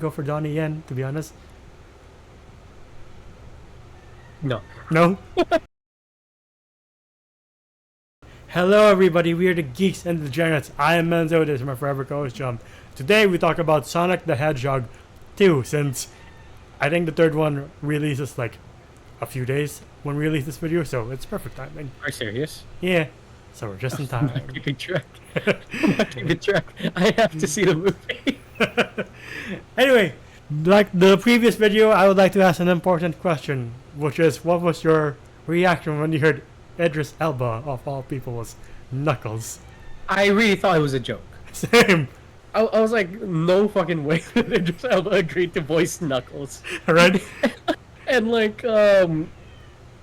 go for Donnie Yen, to be honest. No. No? Hello everybody, we are the Geeks and the Degenerates. I am Menzo, this is my forever co-host John. Today we talk about Sonic the Hedgehog 2, since I think the third one releases like a few days when we release this video, so it's perfect timing. Are you serious? Yeah, so we're just in time. I'm not keeping track. I'm not keeping track. I have to see the movie. Anyway, like the previous video, I would like to ask an important question, which is, what was your reaction when you heard Idris Elba, of all people, was Knuckles? I really thought it was a joke. Same. I was like, no fucking way that Idris Elba agreed to voice Knuckles. Right? And like,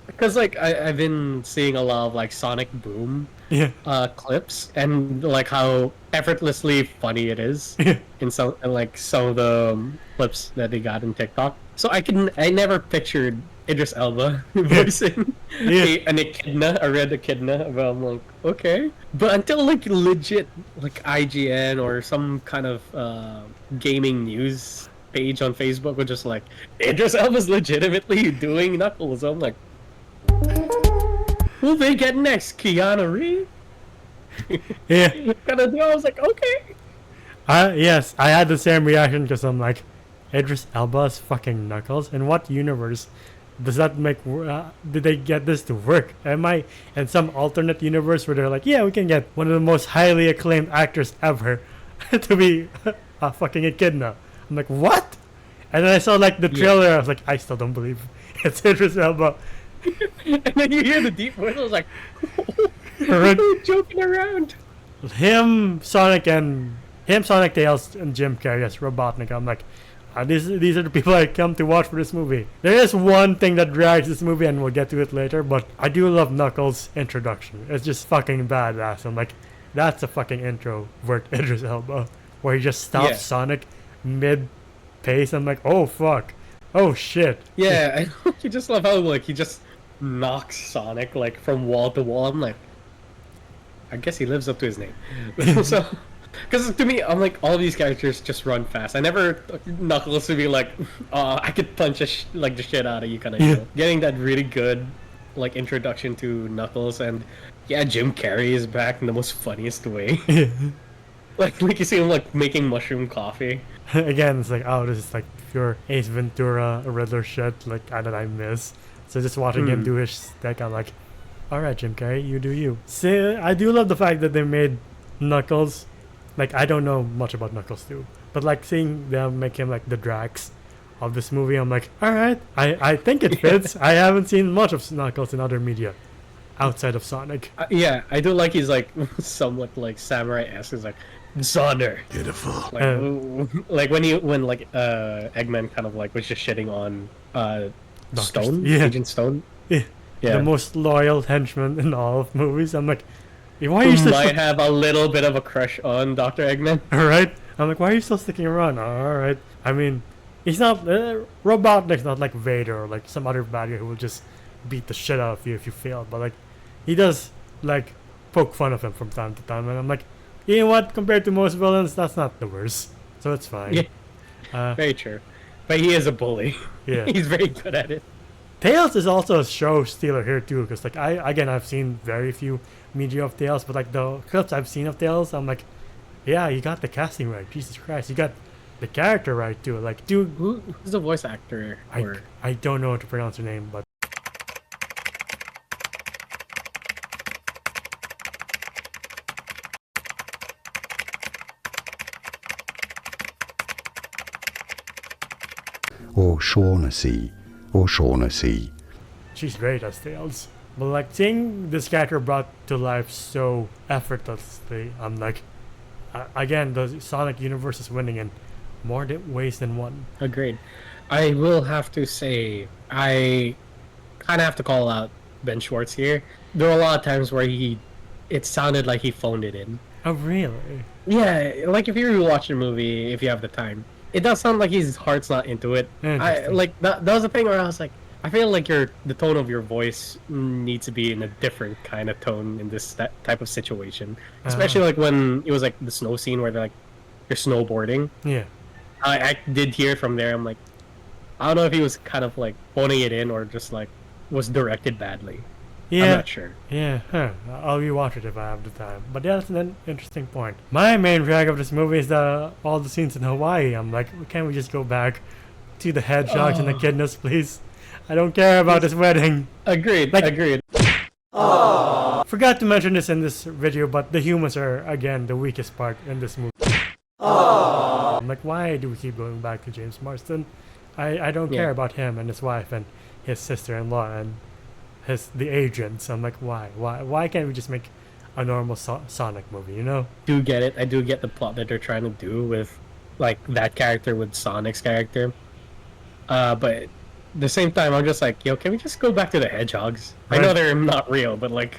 because like I've been seeing a lot of like Sonic Boom Yeah. clips and like how effortlessly funny it is Yeah. in some of the clips that they got in TikTok. So I never pictured Idris Elba voicing an echidna, a red echidna. But I'm like, okay. But until like legit like IGN or some kind of gaming news page on Facebook was just like, Idris Elba's legitimately doing Knuckles. I'm like, who they get next? Keanu Reeves? Yeah. I was like, okay. Yes, I had the same reaction because I'm like, Idris Elba's fucking Knuckles? In what universe does that make? Did they get this to work? Am I in some alternate universe where they're like, yeah, we can get one of the most highly acclaimed actors ever to be a fucking echidna? I'm like, what? And then I saw like the trailer. I was like, I still don't believe it's Idris Elba. And then you hear the deep voice. I was like, Right. joking around. Sonic, Tails, and Jim Carrey as Robotnik. I'm like, these are the people I come to watch for this movie. There is one thing that drags this movie, and we'll get to it later, but I do love Knuckles' introduction. It's just fucking badass. I'm like, that's a fucking intro for Idris Elba, where he just stops Sonic mid-pace. I'm like, oh fuck. Oh shit. Yeah, you just love how like he just knocks Sonic like from wall to wall. I'm like, I guess he lives up to his name. So, because to me, I'm like, all these characters just run fast. I never Knuckles to be like, I could punch like the shit out of you kind of deal. Getting that really good like introduction to Knuckles, and yeah, Jim Carrey is back in the most funniest way. like you see him like making mushroom coffee. Again, it's like, oh, this is like pure Ace Ventura, Riddler shit, like that I miss. So just watching him do his deck, I'm like, alright, Jim Carrey, you do you. See, I do love the fact that they made Knuckles, like, I don't know much about Knuckles too, but like seeing them make him like the Drax of this movie, I'm like, alright, I think it fits. I haven't seen much of Knuckles in other media outside of Sonic. Yeah, I do like he's like somewhat like samurai-esque. He's like, Zonder. Beautiful. Like when Eggman kind of like was just shitting on Stone, Agent Stone. Yeah. The most loyal henchman in all of movies. I'm like, why are you still might have a little bit of a crush on Dr. Eggman. Alright. I'm like, why are you still sticking around? Alright. I mean, he's not Robotnik's not like Vader or like some other bad guy who will just beat the shit out of you if you fail, but like he does like poke fun of him from time to time, and I'm like, you know what, compared to most villains, that's not the worst, so it's fine. Yeah. Very true. But he is a bully. Yeah. He's very good at it. Tails is also a show stealer here too, because like I've seen very few media of Tails, but like the clips I've seen of Tails, I'm like, yeah, you got the casting right. Jesus Christ, you got the character right too. Like, dude, who's the voice actor? I don't know how to pronounce her name, but O'Shaughnessy. she's great as Tails. But like seeing this character brought to life so effortlessly, I'm like, again, the Sonic universe is winning in more ways than one. Agreed. I will have to say, I kind of have to call out Ben Schwartz here. There were a lot of times where it sounded like he phoned it in. Oh, really? Yeah, like if you rewatch the movie, if you have the time, it does sound like his heart's not into it. That was the thing where I was like, I feel like the tone of your voice needs to be in a different kind of tone in this type of situation, especially like when it was like the snow scene where they're snowboarding. Yeah. I did hear from there. I'm like, I don't know if he was kind of like phoning it in or just like was directed badly. I'm Yeah, not sure. yeah, huh. I'll rewatch it if I have the time. But yeah, that's an interesting point. My main drag of this movie is all the scenes in Hawaii. I'm like, can't we just go back to the hedgehogs and the Oh, echidnas, please? I don't care about this wedding. agreed. Like- Agreed. Forgot to mention this in this video, but the humans are again the weakest part in this movie. I'm like, why do we keep going back to James Marsden? I don't care Yeah. about him and his wife and his sister-in-law and the agents. I'm like, why can't we just make a normal Sonic movie? You know? Do get it. I do get the plot that they're trying to do with like that character with Sonic's character. But at the same time, I'm just like, yo, can we just go back to the hedgehogs? I know Right. they're not real, but like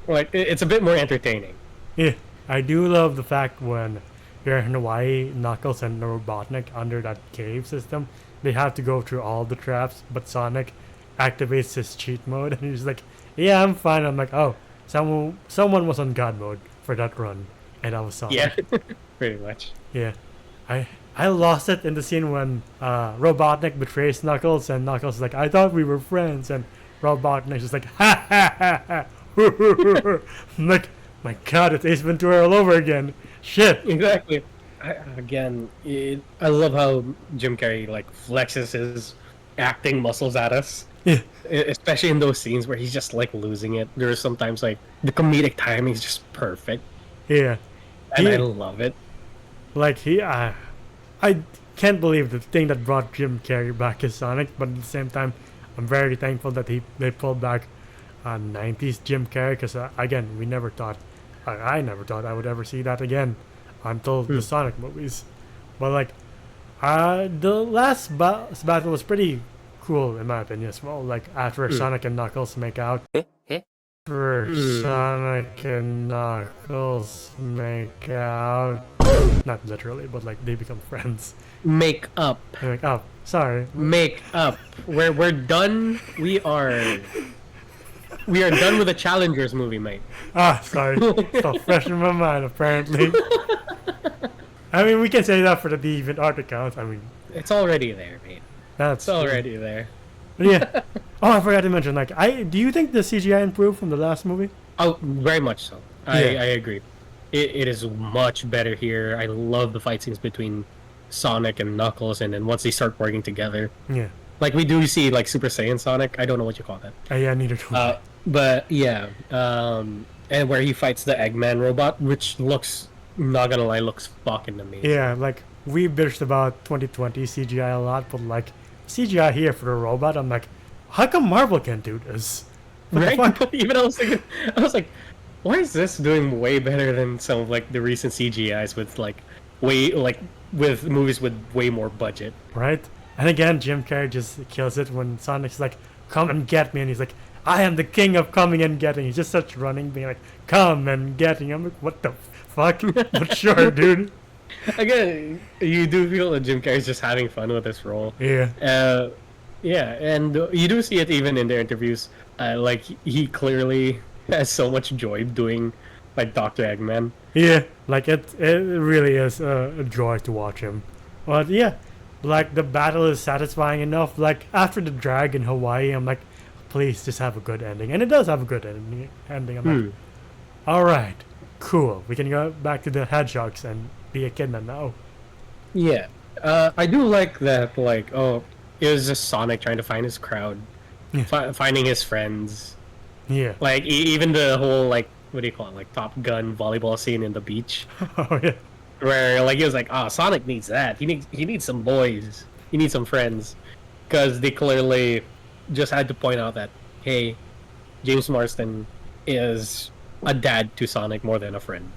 it's a bit more entertaining. Yeah, I do love the fact when you're in Hawaii, Knuckles and Robotnik under that cave system, they have to go through all the traps, but Sonic activates his cheat mode, and he's like, "Yeah, I'm fine." I'm like, "Oh, someone was on God mode for that run, and I was Sonic." Yeah, pretty much. Yeah, I lost it in the scene when Robotnik betrays Knuckles, and Knuckles is like, "I thought we were friends," and Robotnik's just like, "Ha ha ha ha." I'm like, my God, it's Ace Ventura all over again. Shit. Exactly. I love how Jim Carrey like flexes his acting muscles at us, Yeah, especially in those scenes where he's just like losing it. There's sometimes like the comedic timing is just perfect, yeah. and He- I love it. Like I can't believe the thing that brought Jim Carrey back is Sonic, but at the same time, I'm very thankful that they pulled back 90s Jim Carrey because again, I never thought I would ever see that again until the Sonic movies. But like, the last battle was pretty cool in my opinion as well. Like after Sonic and Knuckles make out. After Sonic and Knuckles make out. Not literally, but like they become friends. Make up, They're like, oh, sorry. make up. We're done. We are done with the Challengers movie, mate. Ah, sorry. So fresh in my mind, apparently. I mean, we can say that for the Deviant Art account. I mean, It's already there, mate. that's It's already there. But yeah. Oh, I forgot to mention. Like, do you think the CGI improved from the last movie? Oh, very much so. I Yeah. agree. It is much better here. I love the fight scenes between Sonic and Knuckles, and then once they start working together, Yeah. like we do see like Super Saiyan Sonic. I don't know what you call that. Yeah, neither do I. But yeah, and where he fights the Eggman robot, which looks, not gonna lie, looks fucking amazing. Yeah, like we bitched about 2020 CGI a lot, but like CGI here for the robot, I'm like, how come Marvel can't do this? What the Right? fuck? But even I was thinking, I was like, why is this doing way better than some of like the recent CGIs with like with movies with way more budget? Right? And again, Jim Carrey just kills it when Sonic's like, come and get me, and he's like, I am the king of coming and getting. He's just such running, being like, come and getting. I'm like, what the fuck? But sure, dude. Again, you do feel that Jim Carrey's just having fun with this role. Yeah. Yeah, and you do see it even in their interviews. Like he clearly has so much joy doing like Dr. Eggman. Yeah, like it really is a joy to watch him. But yeah, like the battle is satisfying enough. Like after the drag in Hawaii, I'm like, please just have a good ending, and it does have a good ending. I'm like, all right, cool. We can go back to the hedgehogs and be a kid now. Yeah, I do like that. Like, oh, it was just Sonic trying to find his crowd, finding his friends. Yeah. Like even the whole like what do you call it, like Top Gun volleyball scene in the beach, Oh yeah. where like he was like, "Ah, Sonic needs that. He needs some boys. He needs some friends," because they clearly just had to point out that hey, James Marsden is a dad to Sonic more than a friend.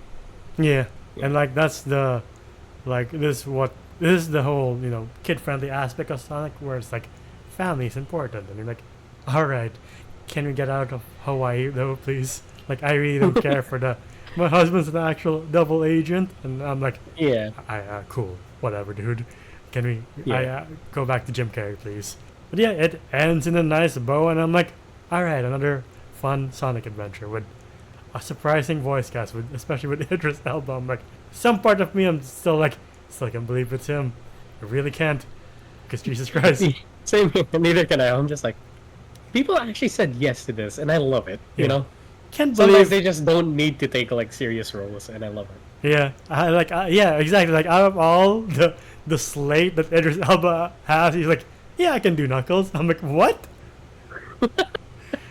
Yeah, and like that's the, like this is the whole kid friendly aspect of Sonic, where it's like family is important, and you're like, all right, can we get out of Hawaii though, please? Like I really don't care for my husband's an actual double agent, and I'm like, Yeah. cool, whatever, dude. Can we Yeah. go back to Jim Carrey, please? But yeah, it ends in a nice bow, and I'm like, all right, another fun Sonic adventure with a surprising voice cast, especially with Idris Elba. I'm like, some part of me, I'm still can't believe it's him. I really can't. Because Jesus Christ. Same here. Neither can I. I'm just like, people actually said yes to this, and I love it. Yeah. You know, Can't sometimes believe. they just don't need to take like serious roles, and I love it. Yeah, yeah, exactly. Like out of all the slate that Idris Elba has, he's like, yeah, I can do Knuckles. I'm like, what?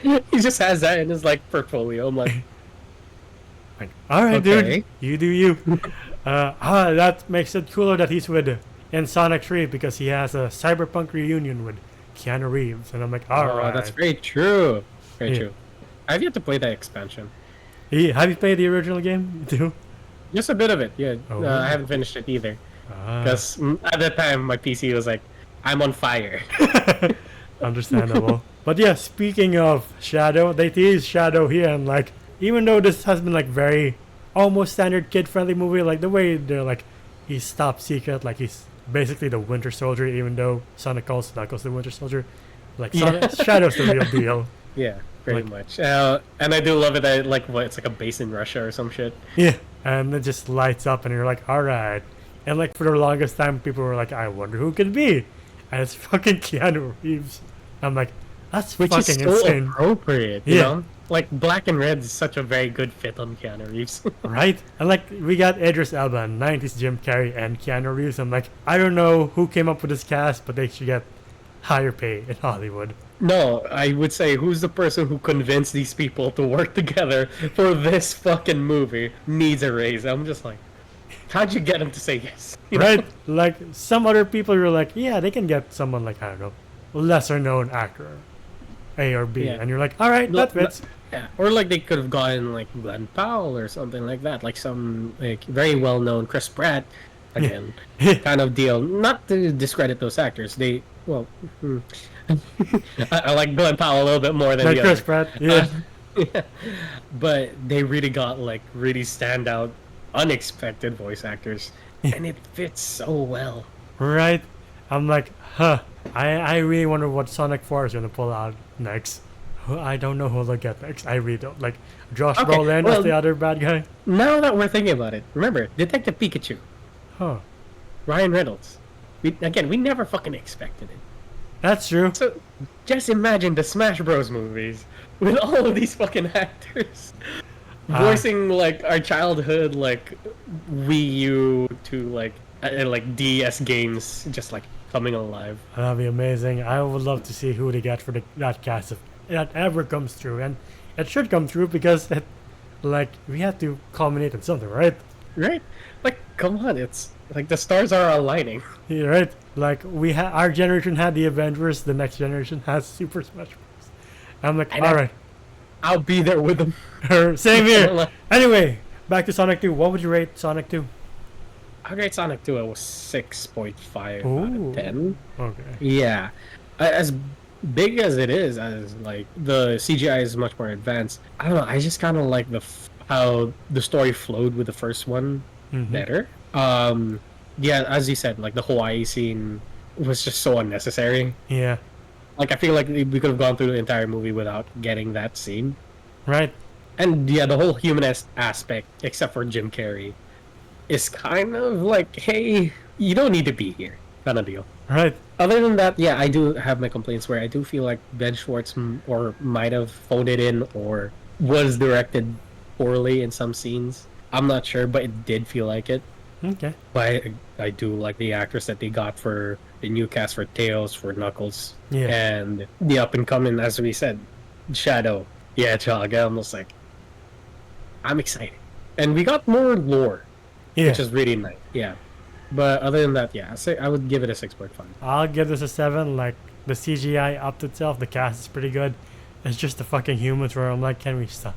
He just has that in his like portfolio. I'm like, Like, all right, Okay. dude, you do you. That makes it cooler that he's with in Sonic 3 because he has a cyberpunk reunion with Keanu Reeves, and I'm like, all right. that's very true. Very Yeah. true. I've yet to play that expansion. Have you played the original game too? Just a bit of it. Yeah, Oh. I haven't finished it either. Ah. Because at that time, my PC was like, I'm on fire. Understandable. But yeah, speaking of Shadow, they tease Shadow here, and like, even though this has been like very almost standard kid-friendly movie, like the way they're like, he's top secret, like he's basically the Winter Soldier, even though Sonic calls Knuckles the Winter Soldier. Like Shadow's the real deal. Yeah, pretty Like- much. And I do love it that like what it's like a base in Russia or some shit. Yeah, and it just lights up, and you're like, all right. And like for the longest time, people were like, I wonder who it could be, and it's fucking Keanu Reeves. I'm like, that's Which is fucking so insane, appropriate, you Yeah. know? Like black and red is such a very good fit on Keanu Reeves. right? And like we got Idris Elba, 90s Jim Carrey, and Keanu Reeves. I'm like, I don't know who came up with this cast, but they should get higher pay in Hollywood. No, I would say who's the person who convinced these people to work together for this fucking movie needs a raise. I'm just like, how'd you get them to say yes? You know? Right? Like some other people are like, yeah, they can get someone like, I don't know, lesser known actor, A or B, Yeah. and you're like, all right, No, that fits. Yeah, or like they could have gotten like Glenn Powell or something like that, like some like very well known Chris Pratt, again, kind of deal. Not to discredit those actors, they well, I like Glenn Powell a little bit more than Like the Chris other. Pratt, yeah. Yeah. But they really got like really standout, unexpected voice actors, and it fits so well. Right? I'm like, huh. I really wonder what Sonic 4 is gonna pull out next. I don't know who they'll get next. I really don't. Like, Josh Okay, Brolin well- as the other bad guy. Now that we're thinking about it, remember Detective Pikachu, Huh. Ryan Reynolds. We never fucking expected it. That's true. So, just imagine the Smash Bros. Movies with all of these fucking actors voicing like our childhood, like Wii U to like DS games, just like coming alive. That'd be amazing. I would love to see who they get for that cast if that ever comes through. And it should come through because we have to culminate in something, right? Right? Like, come on, it's like the stars are aligning. Yeah, right? Like our generation had the Avengers, the next generation has Super Smash Bros. I'm like, And all right. I'll be there with them. Same here. Anyway, back to Sonic 2. What would you rate Sonic 2? I rate Sonic 2 it was 6.5 out Ooh. of 10. Okay. Yeah. As big as it is, as like the CGI is much more advanced, I don't know, I just kind of like how the story flowed with the first one Mhm. better. Yeah, as you said, like the Hawaii scene was just so unnecessary. Yeah. Like I feel like we could have gone through the entire movie without getting that scene. Right? And yeah, the whole humanist aspect, except for Jim Carrey, is kind of like, hey, you don't need to be here, kind of deal. Right. Other than that, yeah, I do have my complaints where I do feel like Ben Schwartz or might have phoned it in or was directed poorly in some scenes. I'm not sure, but it did feel like it. Okay. But I do like the actress that they got for the new cast for Tails, for Knuckles, Yeah. and the up and coming, as we said, Shadow. Yeah, Chog. I'm almost like, I'm excited, and we got more lore, Yeah. which is really nice. Yeah, but other than that, yeah, I would give it a 6.5. I'll give this a 7. Like, the CGI upped itself. The cast is pretty good. It's just the fucking humans where I'm like, can we stop?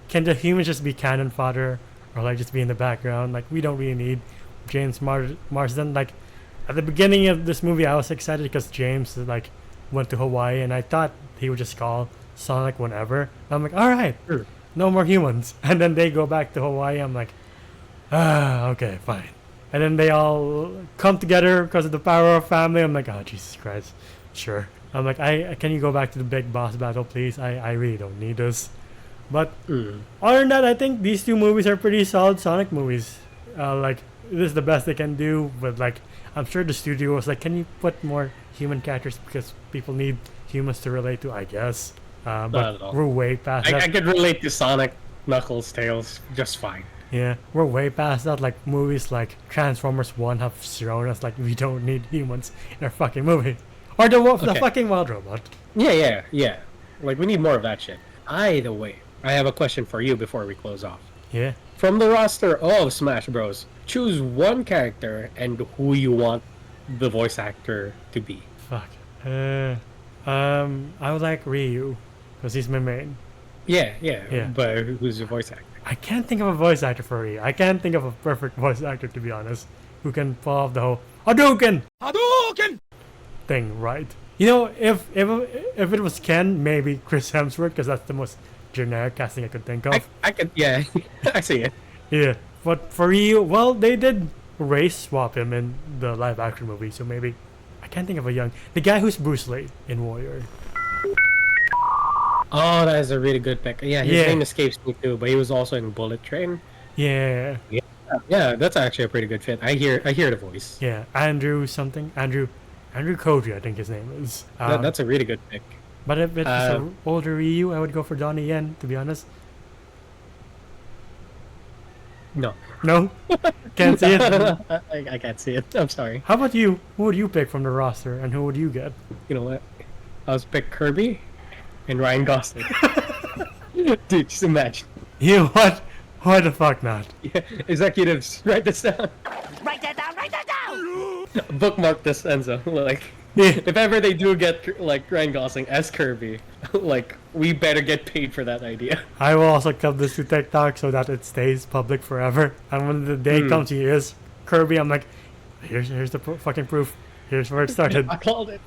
Can the humans just be cannon fodder? Or, like, just be in the background? Like, we don't really need James Marsden. Like, at the beginning of this movie, I was excited because James, like, went to Hawaii. And I thought he would just call Sonic whenever. I'm like, all right. Sure. No more humans. And then they go back to Hawaii. I'm like, okay, fine. And then they all come together because of the power of family. I'm like, oh, Jesus Christ. Sure. I'm like, can you go back to the big boss battle, please? I really don't need this. But other than that, I think these two movies are pretty solid Sonic movies. Like, this is the best they can do with, like, I'm sure the studio was like, can you put more human characters because people need humans to relate to, I guess. Not But at all. we're way past that. I could relate to Sonic, Knuckles, Tails just fine. Yeah, we're way past that. Like movies like Transformers 1 have shown us like we don't need humans in our fucking movie. Or the Okay. fucking wild robot. Yeah. Like, we need more of that shit. Either way, I have a question for you before we close off. Yeah. From the roster of Smash Bros, choose one character and who you want the voice actor to be. Fuck. I would like Ryu, because he's my main. Yeah. But who's your voice actor? I can't think of a voice actor for Ryu. I can't think of a perfect voice actor, to be honest, who can pull off the whole Hadouken thing right. You know, if it was Ken, maybe Chris Hemsworth, because that's the most generic casting I could think of. I could, yeah, I see it. Yeah, but for Ryu, well, they did race swap him in the live action movie, so maybe I can't think of the guy who's Bruce Lee in Warrior. Oh, that is a really good pick. Yeah, his name escapes me too, but he was also in Bullet Train. Yeah. Yeah, that's actually a pretty good fit. I hear the voice. Yeah, Andrew Koji, I think his name is. That's a really good pick. But if it's an older Ryu, I would go for Donnie Yen, to be honest. No. No? Can't see it? I can't see it. I'm sorry. How about you? Who would you pick from the roster, and who would you get? You know what? I was pick Kirby and Ryan Gosling. Dude, just imagine. You know what? Why the fuck not? Yeah, executives, write this down. Write that down! Bookmark this, Enzo. Like, Yeah. if ever they do get like Ryan Gosling as Kirby, like, we better get paid for that idea. I will also cut this to TikTok so that it stays public forever. And when the day comes he is Kirby, I'm like, here's the fucking proof. Here's where it started. I called it.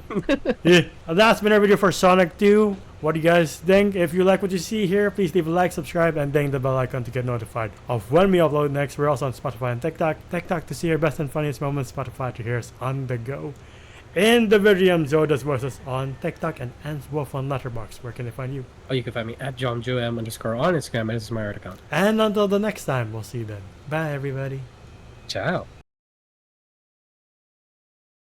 Yeah. And that's been our video for Sonic 2. What do you guys think? If you like what you see here, please leave a like, subscribe, and ding the bell icon to get notified of when we upload next. We're also on Spotify and TikTok. TikTok to see our best and funniest moments, Spotify to hear us on the go. In the video, Zodas versus on TikTok and Ants Wolf on Letterboxd. Where can they find you? Oh, you can find me at JohnJoM_ on Instagram. This is my art account. And until the next time, we'll see you then. Bye, everybody. Ciao.